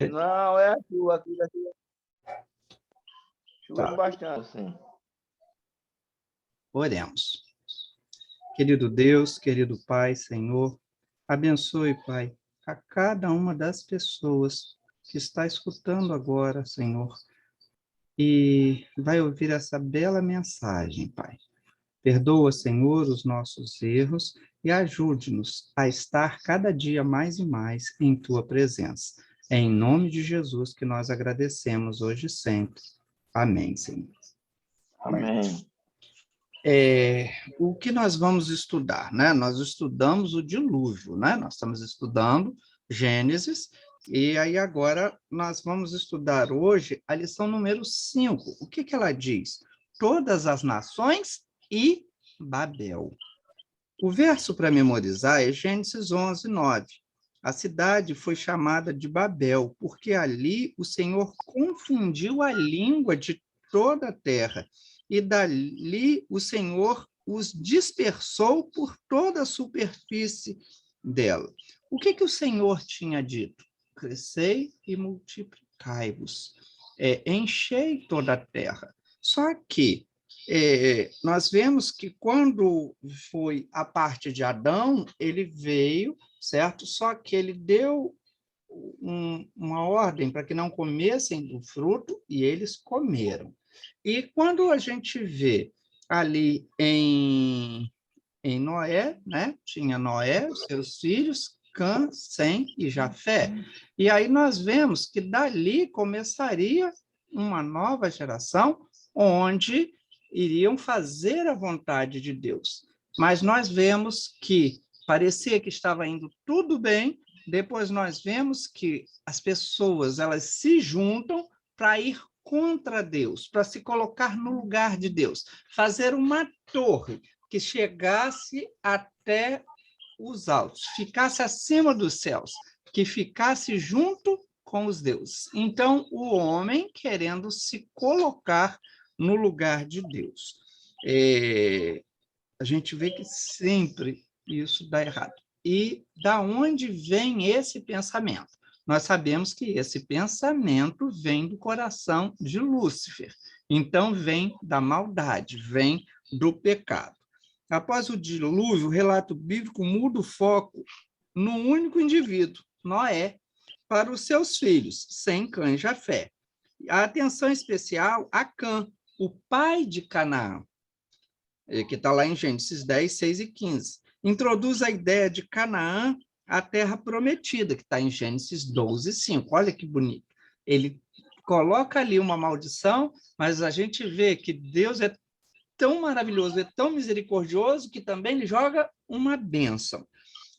Não, é a chuva aqui, chovendo Tá, bastante, sim. oremos. Querido Deus, querido Pai, Senhor, abençoe, Pai, a cada uma das pessoas que está escutando agora, Senhor, e vai ouvir essa bela mensagem, Pai. Perdoa, Senhor, os nossos erros e ajude-nos a estar cada dia mais e mais em Tua presença. É em nome de Jesus que nós agradecemos hoje e sempre. Amém, Senhor. Amém. O que nós vamos estudar, né? Nós estudamos o dilúvio, né? Nós estamos estudando Gênesis, e aí agora nós vamos estudar hoje a lição número 5. O que que ela diz? Todas as nações e Babel. O verso para memorizar é Gênesis 11, 9. A cidade foi chamada de Babel, porque ali o Senhor confundiu a língua de toda a terra, e dali o Senhor os dispersou por toda a superfície dela. O que que o Senhor tinha dito? Crescei e multiplicai-vos, enchei toda a terra. Só que nós vemos que quando foi a parte de Adão, ele veio, certo? Só que ele deu uma ordem para que não comessem do fruto e eles comeram. E quando a gente vê ali em Noé, né? Tinha Noé, os seus filhos, Cã, Sem e Jafé. E aí nós vemos que dali começaria uma nova geração onde iriam fazer a vontade de Deus. Mas nós vemos que parecia que estava indo tudo bem, depois nós vemos que as pessoas elas se juntam para ir contra Deus, para se colocar no lugar de Deus, fazer uma torre que chegasse até os altos, ficasse acima dos céus, que ficasse junto com os deuses. Então, o homem querendo se colocar no lugar de Deus. A gente vê que sempre isso dá errado. E da onde vem esse pensamento? Nós sabemos que esse pensamento vem do coração de Lúcifer. Então, vem da maldade, vem do pecado. Após o dilúvio, o relato bíblico muda o foco num único indivíduo, Noé, para os seus filhos, Sem, Cã e Jafé. A atenção especial a Cã, o pai de Canaã, que está lá em Gênesis 10, 6 e 15. Introduz a ideia de Canaã, a terra prometida, que está em Gênesis 12, 5. Olha que bonito. Ele coloca ali uma maldição, mas a gente vê que Deus é tão maravilhoso, é tão misericordioso, que também lhe joga uma bênção.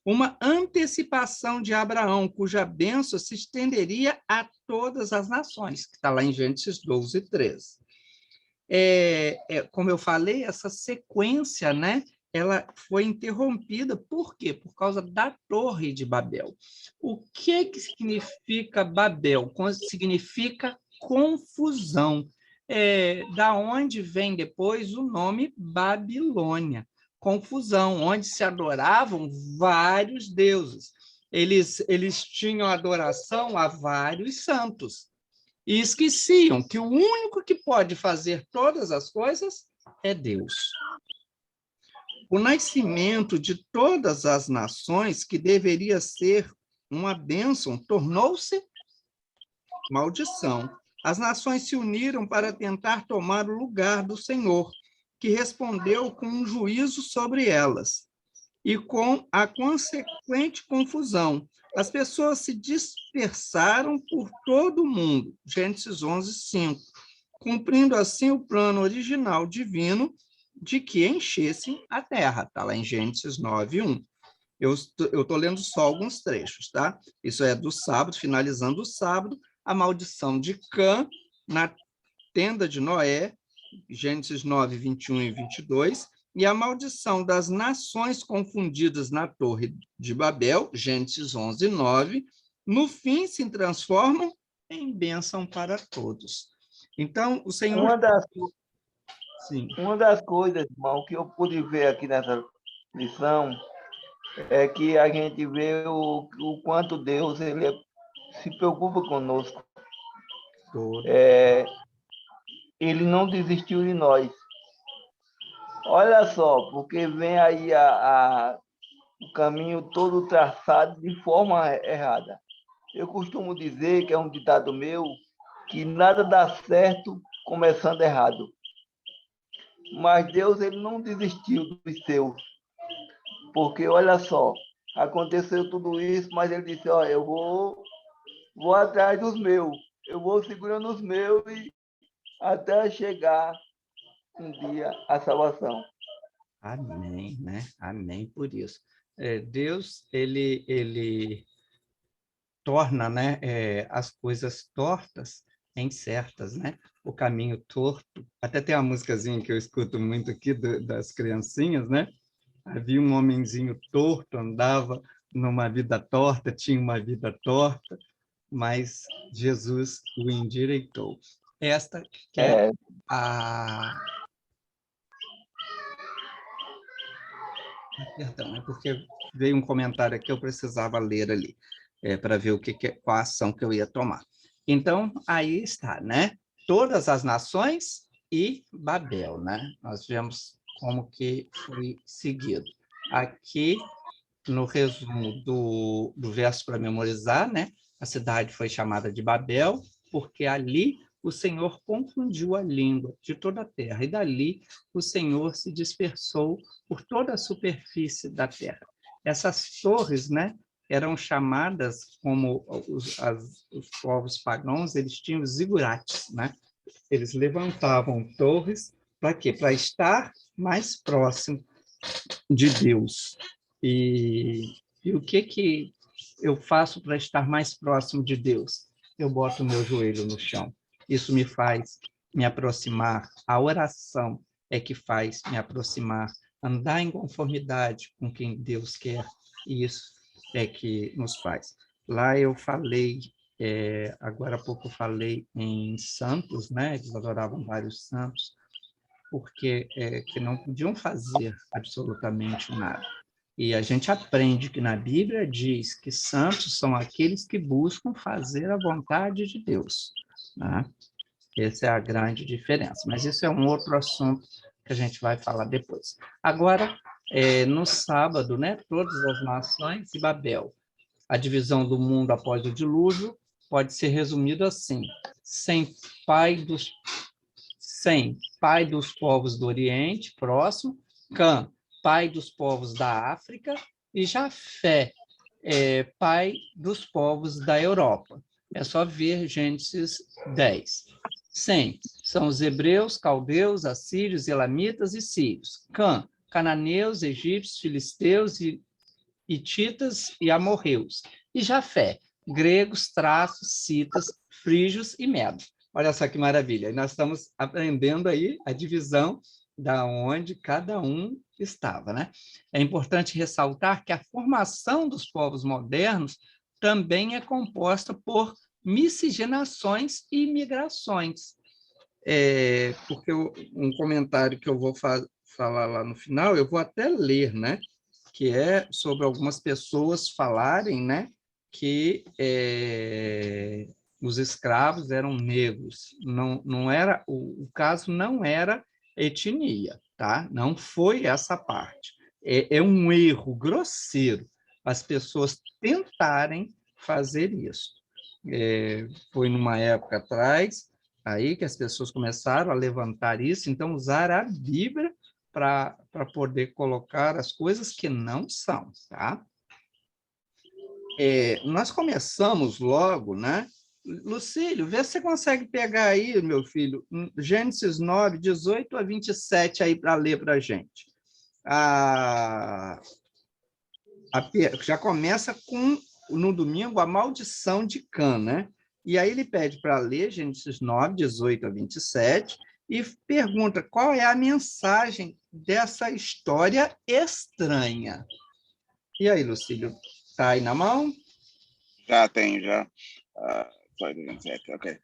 Uma antecipação de Abraão, cuja bênção se estenderia a todas as nações, que está lá em Gênesis 12, 13. Como eu falei, essa sequência, né, ela foi interrompida, por quê? Por causa da Torre de Babel. O que significa Babel? Significa confusão. Da onde vem depois o nome Babilônia, confusão, onde se adoravam vários deuses. Eles tinham adoração a vários santos, e esqueciam que o único que pode fazer todas as coisas é Deus. O nascimento de todas as nações, que deveria ser uma bênção, tornou-se maldição. As nações se uniram para tentar tomar o lugar do Senhor, que respondeu com um juízo sobre elas, e com a consequente confusão. As pessoas se dispersaram por todo o mundo, Gênesis 11, 5, cumprindo assim o plano original divino de que enchessem a terra, está lá em Gênesis 9, 1. Eu estou lendo só alguns trechos, tá? Isso é do sábado, finalizando o sábado, a maldição de Cã na tenda de Noé, Gênesis 9, 21 e 22, e a maldição das nações confundidas na Torre de Babel, Gênesis 11, 9, no fim se transformam em bênção para todos. Então, o Senhor... Uma das coisas, irmão, que eu pude ver aqui nessa lição é que a gente vê o quanto Deus ele se preocupa conosco. Todo. Ele não desistiu de nós. Olha só, porque vem aí o caminho todo traçado de forma errada. Eu costumo dizer, que é um ditado meu, que nada dá certo começando errado. Mas Deus, ele não desistiu dos seus. Porque, olha só, aconteceu tudo isso, mas ele disse, ó, eu vou atrás dos meus. Eu vou segurando os meus e até chegar um dia a salvação. Amém, né? Amém por isso. Deus, ele torna, né, as coisas tortas em certas, né? O caminho torto. Até tem uma musicazinha que eu escuto muito aqui das criancinhas, né? Havia um homenzinho torto, andava numa vida torta, tinha uma vida torta, mas Jesus o endireitou. Esta que é É, a... Perdão, é porque veio um comentário aqui, eu precisava ler ali, para ver qual a ação que eu ia tomar. Então, aí está, né? Todas as nações e Babel, né? Nós vemos como que foi seguido. Aqui, no resumo do verso para memorizar, né? A cidade foi chamada de Babel, porque ali o Senhor confundiu a língua de toda a terra, e dali o Senhor se dispersou por toda a superfície da terra. Essas torres, né, eram chamadas, como os povos pagãos, eles tinham zigurates, né? Eles levantavam torres para quê? Para estar mais próximo de Deus. E o que eu faço para estar mais próximo de Deus? Eu boto o meu joelho no chão. Isso me faz me aproximar. A oração é que faz me aproximar, andar em conformidade com quem Deus quer. E isso é que nos faz. Lá eu falei, agora há pouco eu falei em santos, né? Eles adoravam vários santos, porque que não podiam fazer absolutamente nada. E a gente aprende que na Bíblia diz que santos são aqueles que buscam fazer a vontade de Deus, né? Essa é a grande diferença. Mas isso é um outro assunto que a gente vai falar depois. Agora, no sábado, né, todas as nações e Babel. A divisão do mundo após o dilúvio pode ser resumida assim: sem pai dos Sem, pai dos povos do Oriente Próximo, Cã, pai dos povos da África, e Jafé, pai dos povos da Europa. É só ver Gênesis 10. Sem, são os hebreus, caldeus, assírios, elamitas e sírios. Cã, cananeus, egípcios, filisteus, hititas e amorreus. E Jafé, gregos, traços, citas, frígios e medos. Olha só que maravilha. E nós estamos aprendendo aí a divisão da onde cada um estava, né? É importante ressaltar que a formação dos povos modernos também é composta por miscigenações e migrações. Porque um comentário que eu vou falar lá no final, eu vou até ler, né? Que é sobre algumas pessoas falarem, né, que os escravos eram negros. Não era o caso não era etnia, tá? Não foi essa parte. É um erro grosseiro as pessoas tentarem fazer isso. Foi numa época atrás aí que as pessoas começaram a levantar isso, então usar a Bíblia para poder colocar as coisas que não são, tá? Nós começamos logo, né? Lucílio, vê se você consegue pegar aí, meu filho, Gênesis 9, 18 a 27 aí para ler para a gente. Já começa com, no domingo, a maldição de Cã, né? E aí ele pede para ler Gênesis 9, 18 a 27, e pergunta qual é a mensagem dessa história estranha. E aí, Lucílio, está aí na mão? Já tenho, já. Ok.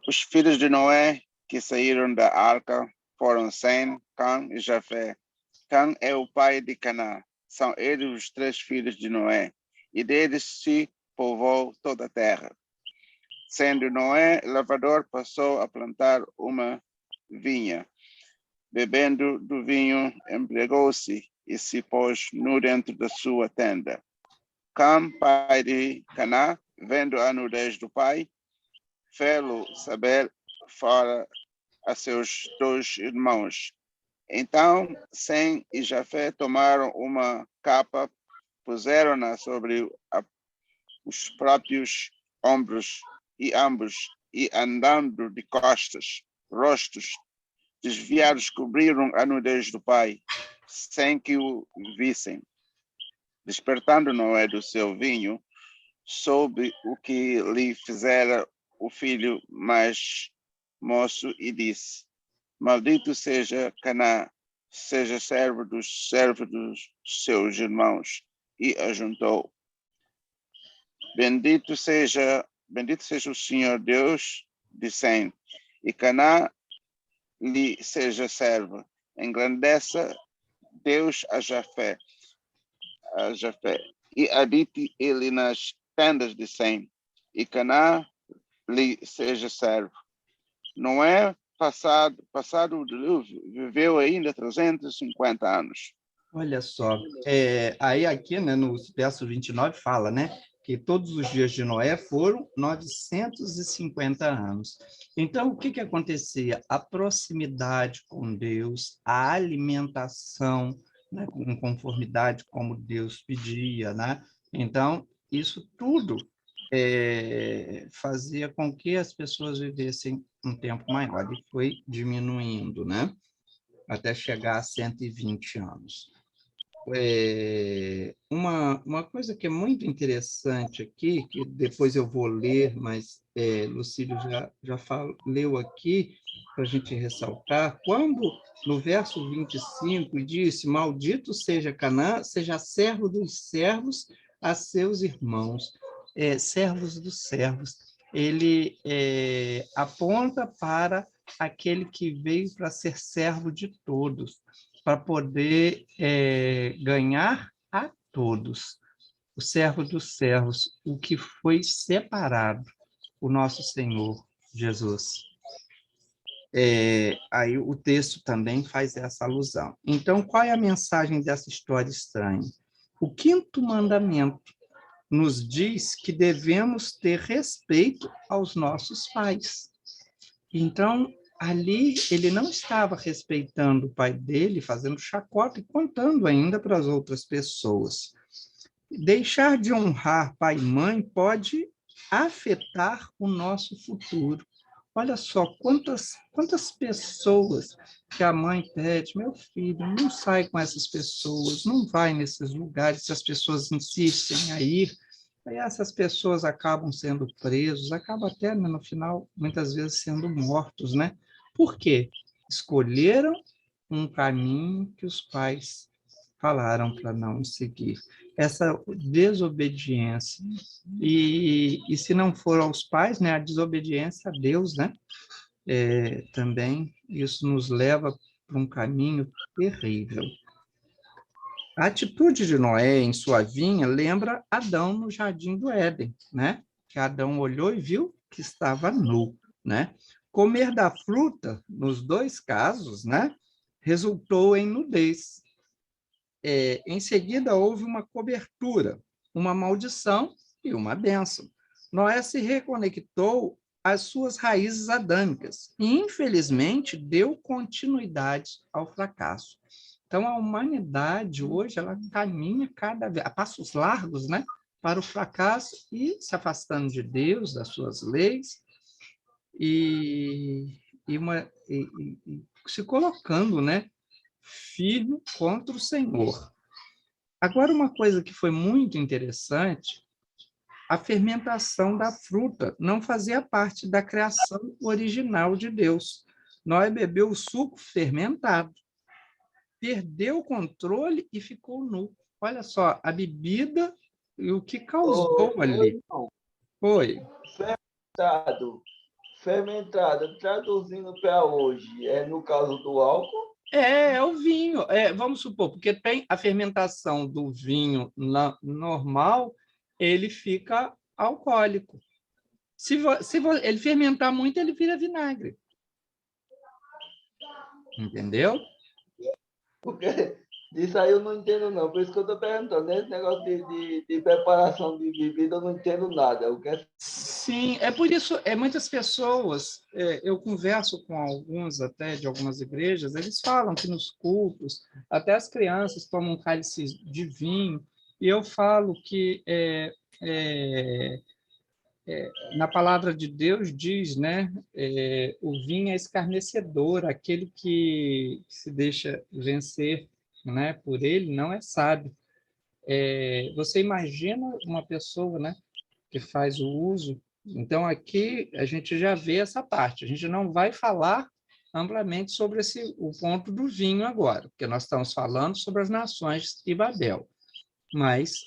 Os filhos de Noé que saíram da arca foram Sem, Cã e Jafé. Cã é o pai de Canaã. São eles os três filhos de Noé. E deles se povoou toda a terra. Sendo Noé lavrador, passou a plantar uma vinha. Bebendo do vinho, embriagou-se e se pôs nu dentro da sua tenda. Cam, pai de Caná, vendo a nudez do pai, fê-lo saber fora a seus 2 irmãos. Então, Sem e Jafé tomaram uma capa, puseram-na sobre os próprios ombros, e ambos, e andando de costas, rostos desviados, cobriram a nudez do pai, sem que o vissem. Despertando Noé do seu vinho, soube o que lhe fizera o filho mais moço e disse: Maldito seja Caná, seja servo dos seus irmãos. E ajuntou: Bendito seja o Senhor Deus de Sem, e Caná lhe seja servo. Engrandeça Deus a Jafé, e habite ele nas tendas de Sem, e Caná lhe seja servo. Noé, passado o dilúvio, viveu ainda 350 anos. Olha só, aí aqui, né, no verso 29 fala, né, que todos os dias de Noé foram 950 anos. Então, o que acontecia? A proximidade com Deus, a alimentação, né, com conformidade como Deus pedia, né? Então, isso tudo fazia com que as pessoas vivessem um tempo maior, e foi diminuindo, né? Até chegar a 120 anos. Uma coisa que é muito interessante aqui, que depois eu vou ler, mas Lucílio já leu aqui, para a gente ressaltar, quando no verso 25 disse: Maldito seja Canaã, seja servo dos servos a seus irmãos. Servos dos servos. Ele aponta para aquele que veio para ser servo de todos, para poder ganhar a todos. O servo dos servos, o que foi separado, o nosso Senhor Jesus. Aí o texto também faz essa alusão. Então, qual é a mensagem dessa história estranha? O 5º mandamento nos diz que devemos ter respeito aos nossos pais. Então, ali ele não estava respeitando o pai dele, fazendo chacota e contando ainda para as outras pessoas. Deixar de honrar pai e mãe pode afetar o nosso futuro. Olha só quantas pessoas que a mãe pede: meu filho, não sai com essas pessoas, não vai nesses lugares, se as pessoas insistem a ir. Aí essas pessoas acabam sendo presos, acabam até, no final, muitas vezes sendo mortos, né? Por quê? Escolheram um caminho que os pais falaram para não seguir. Essa desobediência. E se não for aos pais, né, a desobediência a Deus, né? Também isso nos leva para um caminho terrível. A atitude de Noé em sua vinha lembra Adão no jardim do Éden, né? Que Adão olhou e viu que estava nu, né? Comer da fruta, nos 2 casos, né, resultou em nudez. Em seguida, houve uma cobertura, uma maldição e uma bênção. Noé se reconectou às suas raízes adâmicas e, infelizmente, deu continuidade ao fracasso. Então, a humanidade hoje ela caminha cada vez a passos largos, né, para o fracasso e se afastando de Deus, das suas leis e se colocando, né, firme contra o Senhor. Agora, uma coisa que foi muito interessante, a fermentação da fruta não fazia parte da criação original de Deus. Noé bebeu o suco fermentado, perdeu o controle e ficou nu. Olha só, a bebida e o que causou ali. Foi. Fermentado, traduzindo para hoje, no caso do álcool? É o vinho. Vamos supor, porque tem a fermentação do vinho normal, ele fica alcoólico. Ele fermentar muito, ele vira vinagre. Entendeu? Porque disso aí eu não entendo, não. Por isso que eu estou perguntando. Esse negócio de preparação de bebida, eu não entendo nada. Eu quero... Sim, é por isso, muitas pessoas, eu converso com alguns até de algumas igrejas, eles falam que nos cultos, até as crianças tomam um cálice de vinho, e eu falo que na palavra de Deus diz, né, o vinho é escarnecedor, aquele que se deixa vencer, né, por ele não é sábio. Você imagina uma pessoa, né, que faz o uso. Então, aqui a gente já vê essa parte. A gente não vai falar amplamente sobre o ponto do vinho agora, porque nós estamos falando sobre as nações e Babel. Mas,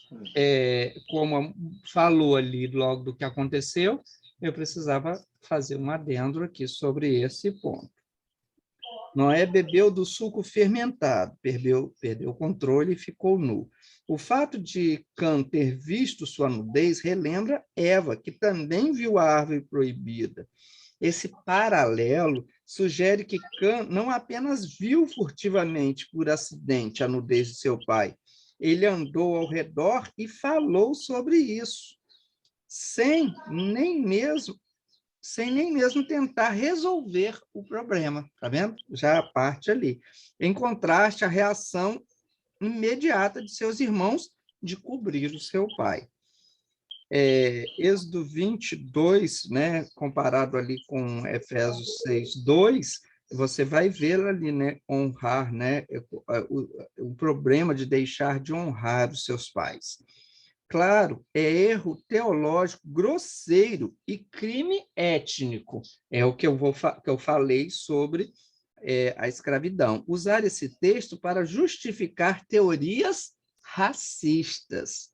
como falou ali logo do que aconteceu, eu precisava fazer um adendo aqui sobre esse ponto. Noé bebeu do suco fermentado, perdeu o controle e ficou nu. O fato de Cã ter visto sua nudez relembra Eva, que também viu a árvore proibida. Esse paralelo sugere que Cã não apenas viu furtivamente, por acidente, a nudez de seu pai, ele andou ao redor e falou sobre isso, sem nem mesmo tentar resolver o problema, tá vendo? Já a parte ali. Em contraste, a reação imediata de seus irmãos de cobrir o seu pai. Êxodo 22, né, comparado ali com Efésios 6:2, você vai ver ali, né, honrar, né, o problema de deixar de honrar os seus pais. Claro, é erro teológico grosseiro e crime étnico. É o que eu falei sobre a escravidão. Usar esse texto para justificar teorias racistas.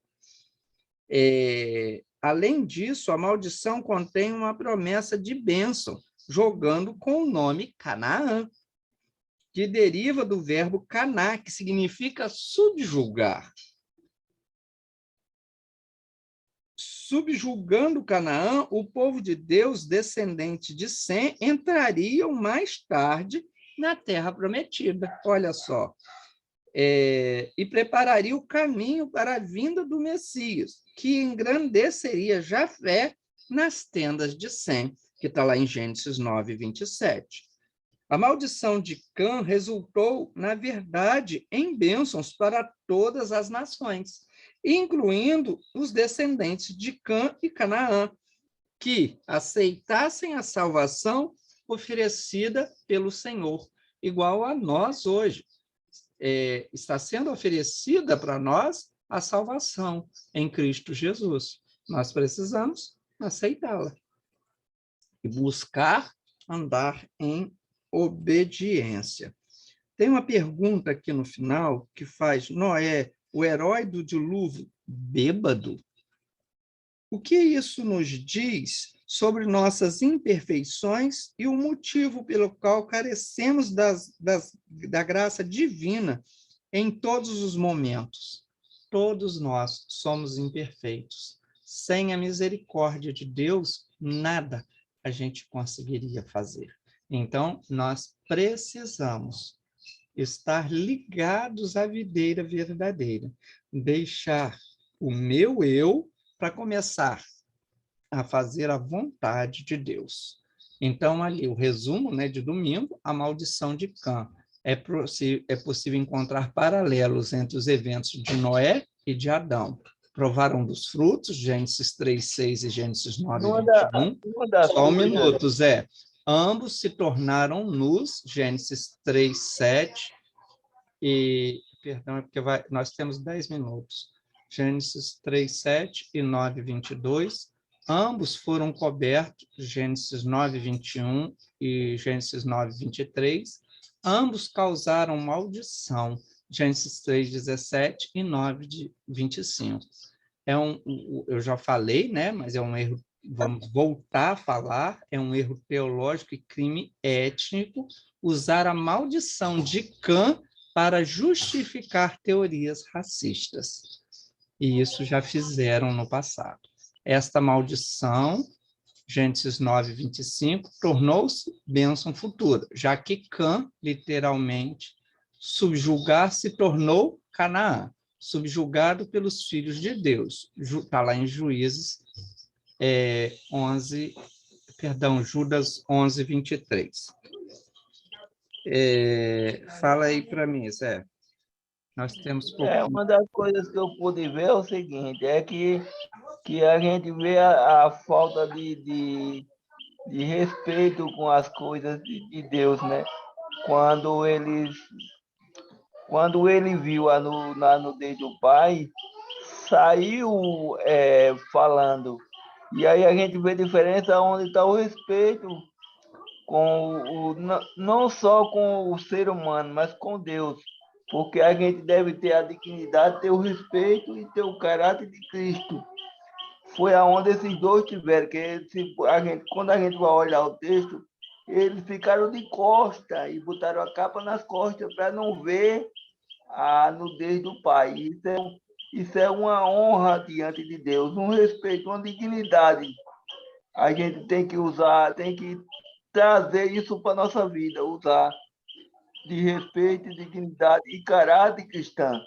Além disso, a maldição contém uma promessa de bênção, jogando com o nome Canaã, que deriva do verbo caná, que significa subjugar. Subjugando Canaã, o povo de Deus, descendente de Sem, entrariam mais tarde na terra prometida. Olha só. E prepararia o caminho para a vinda do Messias, que engrandeceria Jafé nas tendas de Sem, que está lá em Gênesis 9:27. A maldição de Cã resultou, na verdade, em bênçãos para todas as nações, incluindo os descendentes de Cã e Canaã, que aceitassem a salvação oferecida pelo Senhor, igual a nós hoje. Está sendo oferecida para nós a salvação em Cristo Jesus. Nós precisamos aceitá-la e buscar andar em obediência. Tem uma pergunta aqui no final que faz: Noé, o herói do dilúvio, bêbado? O que isso nos diz sobre nossas imperfeições e o motivo pelo qual carecemos da graça divina em todos os momentos? Todos nós somos imperfeitos. Sem a misericórdia de Deus, nada a gente conseguiria fazer. Então, nós precisamos estar ligados à videira verdadeira, deixar o meu eu para começar a fazer a vontade de Deus. Então, ali, o resumo, né, de domingo, a maldição de Cã. É possível encontrar paralelos entre os eventos de Noé e de Adão. Provaram dos frutos, Gênesis 3:6 e Gênesis 9:21. Só um minuto, Zé. Ambos se tornaram nus, Gênesis 3:7. Perdão, é porque nós temos 10 minutos. Gênesis 3:7 e 9:22. Ambos foram cobertos, Gênesis 9:21 e Gênesis 9:23. Ambos causaram maldição, Gênesis 3:17 e 9:25. Eu já falei, né, mas é um erro, vamos voltar a falar, é um erro teológico e crime étnico usar a maldição de Cã para justificar teorias racistas. E isso já fizeram no passado. esta maldição, Gênesis 9, 25, tornou-se bênção futura, já que Cã, literalmente, subjugar se tornou Canaã, subjugado pelos filhos de Deus. Está lá em Juízes 11, perdão, Judas 11, 23. Fala aí para mim, Zé. Nós temos pouquinho. Uma das coisas que eu pude ver é o seguinte, é que a gente vê a falta de respeito com as coisas de Deus, né? Quando ele viu a nudez do pai, saiu falando. E aí a gente vê a diferença onde está o respeito com não só com o ser humano, mas com Deus. Porque a gente deve ter a dignidade, ter o respeito e ter o caráter de Cristo. Foi aonde esses dois tiveram, que quando a gente vai olhar o texto, eles ficaram de costa e botaram a capa nas costas para não ver a nudez do pai. Isso é uma honra diante de Deus, um respeito, uma dignidade. A gente tem que usar, tem que trazer isso para a nossa vida, usar de respeito, dignidade e caráter cristão.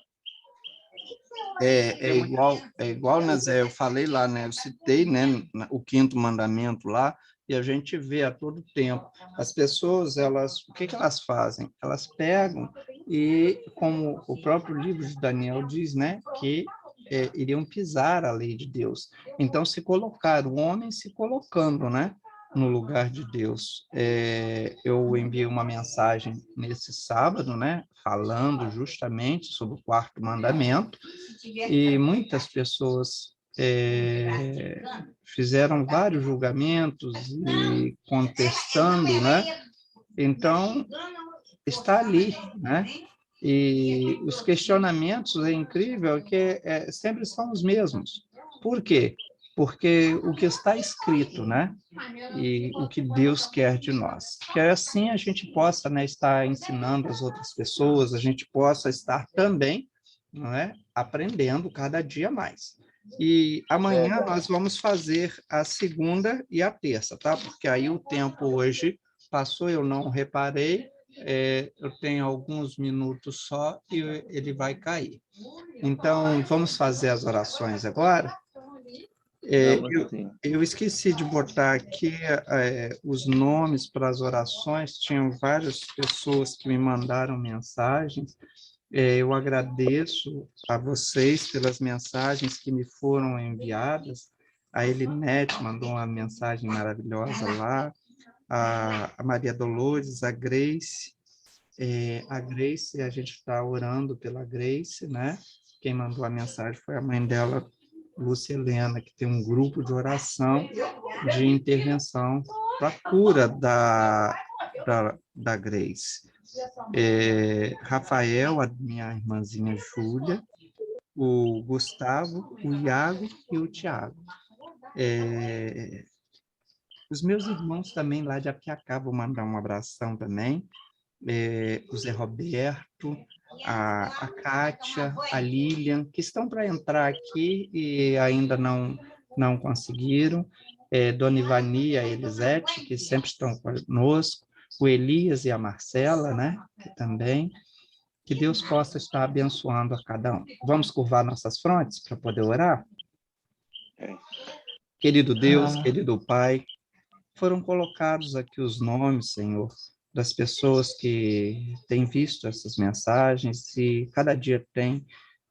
É igual, né, Zé, eu falei lá, né, eu citei, né, o 5º mandamento lá, e a gente vê a todo tempo. As pessoas, o que elas fazem? Elas pegam e, como o próprio livro de Daniel diz, né, que iriam pisar a lei de Deus. Então, se colocar, o homem se colocando, né, no lugar de Deus. Eu enviei uma mensagem nesse sábado, né, falando justamente sobre o 4º mandamento, e muitas pessoas fizeram vários julgamentos e contestando, né? Então, está ali, né? E os questionamentos, é incrível, que sempre são os mesmos. Por quê? Porque o que está escrito, né? E o que Deus quer de nós. Que assim a gente possa, né, estar ensinando as outras pessoas, a gente possa estar também, não é, aprendendo cada dia mais. E amanhã nós vamos fazer a segunda e a terça, tá? Porque aí o tempo hoje passou, eu não reparei, eu tenho alguns minutos só e ele vai cair. Então, vamos fazer as orações agora? Eu esqueci de botar aqui os nomes para as orações, tinham várias pessoas que me mandaram mensagens. Eu agradeço a vocês pelas mensagens que me foram enviadas. A Elinete mandou uma mensagem maravilhosa lá, a Maria Dolores, a Grace, a gente está orando pela Grace, né? Quem mandou a mensagem foi a mãe dela, Lúcia Helena, que tem um grupo de oração de intervenção para a cura da Grace. Rafael, a minha irmãzinha Júlia, o Gustavo, o Iago e o Tiago. Os meus irmãos também lá de Apiacá, vou mandar um abração também. O Zé Roberto, a Kátia, a Lilian, que estão para entrar aqui e ainda não conseguiram, Dona Ivani e a Elisete, que sempre estão conosco, o Elias e a Marcela, né, que também, que Deus possa estar abençoando a cada um. Vamos curvar nossas frontes para poder orar? Querido Deus, querido Pai, foram colocados aqui os nomes, Senhor, das pessoas que têm visto essas mensagens e cada dia tem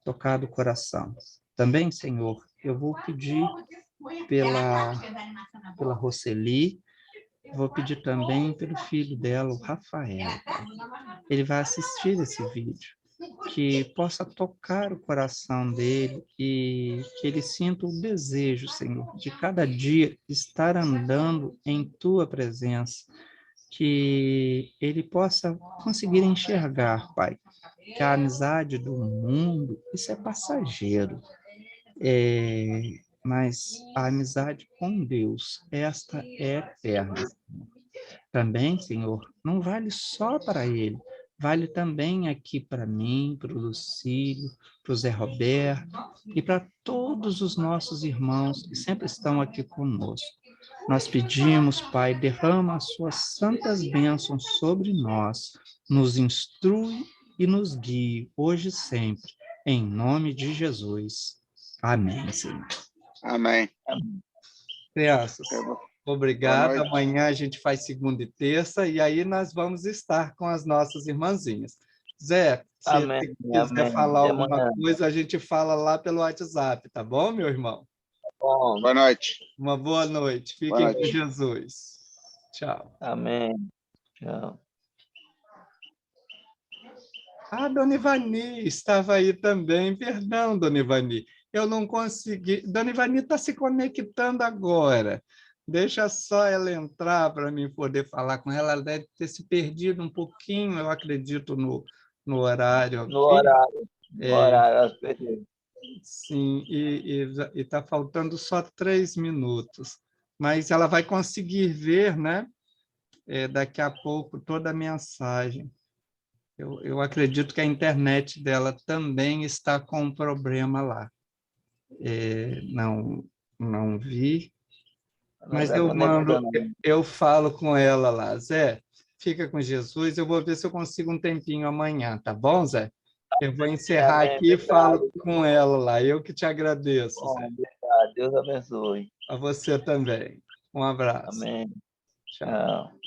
tocado o coração. Também, Senhor, eu vou pedir pela Roseli, vou pedir também pelo filho dela, o Rafael. Ele vai assistir esse vídeo, que possa tocar o coração dele e que ele sinta o desejo, Senhor, de cada dia estar andando em Tua presença, que ele possa conseguir enxergar, Pai, que a amizade do mundo, isso é passageiro, mas a amizade com Deus, esta é eterna. Também, Senhor, não vale só para ele, vale também aqui para mim, para o Lucílio, para o Zé Roberto e para todos os nossos irmãos que sempre estão aqui conosco. Nós pedimos, Pai, derrama as suas santas bênçãos sobre nós, nos instrui e nos guie, hoje e sempre, em nome de Jesus. Amém, Senhor. Amém. Crianças, Boa obrigado. noite. Amanhã a gente faz segunda e terça, e aí nós vamos estar com as nossas irmãzinhas. Zé, se Amém, você quiser amém. falar Até alguma amanhã. coisa, a gente fala lá pelo WhatsApp, tá bom, meu irmão? Bom, Boa noite. Uma boa noite. Boa Fiquem com noite. Jesus. Tchau. amém. Tchau. Ah, Dona Ivani estava aí também. Perdão, Dona Ivani. Eu não consegui. Dona Ivani está se conectando agora. Deixa só ela entrar para mim poder falar com ela. Ela deve ter se perdido um pouquinho, eu acredito, no horário No aqui. horário. No horário, as pessoas. Sim, e está faltando só 3 minutos. Mas ela vai conseguir ver, né? Daqui a pouco, toda a mensagem. Eu acredito que a internet dela também está com um problema lá. Não vi, Não mas está eu mando, conectando. eu falo com ela lá. Zé, fica com Jesus, eu vou ver se eu consigo um tempinho amanhã, tá bom, Zé? Eu vou encerrar Amém. aqui e falo Obrigado. com ela lá. Eu que te agradeço, Zé. Bom, obrigado. Deus abençoe. A você também. Um abraço. Amém. Tchau. Tchau.